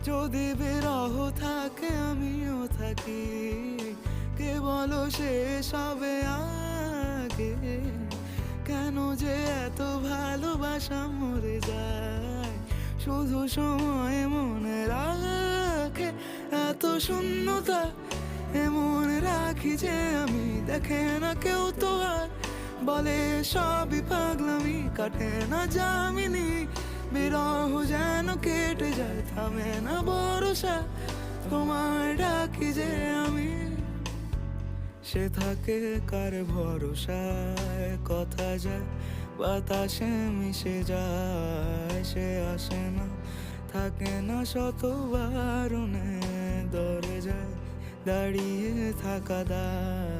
যদি বিরহ থাকে আমিও থাকি, কে বলো শেষ হবে আগে? কেন যে এত ভালোবাসা মরে যায়, শুধু সময় মনে রাখে এত শূন্যতা। এমন রাখি যে আমি, দেখে না কেউ তো আর, বলে সবই পাগলামি, কাটে না যামিনী। বিরহ যেন কেটে যায়, থামে না ভরসা, তোমায় ডাকি যে আমি। সে থাকে কার ভরসায়, কথা যায় বাতাসে মিশে যায়। সে আসে না, থাকে না, শত বারণে দরে যায়, দাঁড়িয়ে থাকা দায়।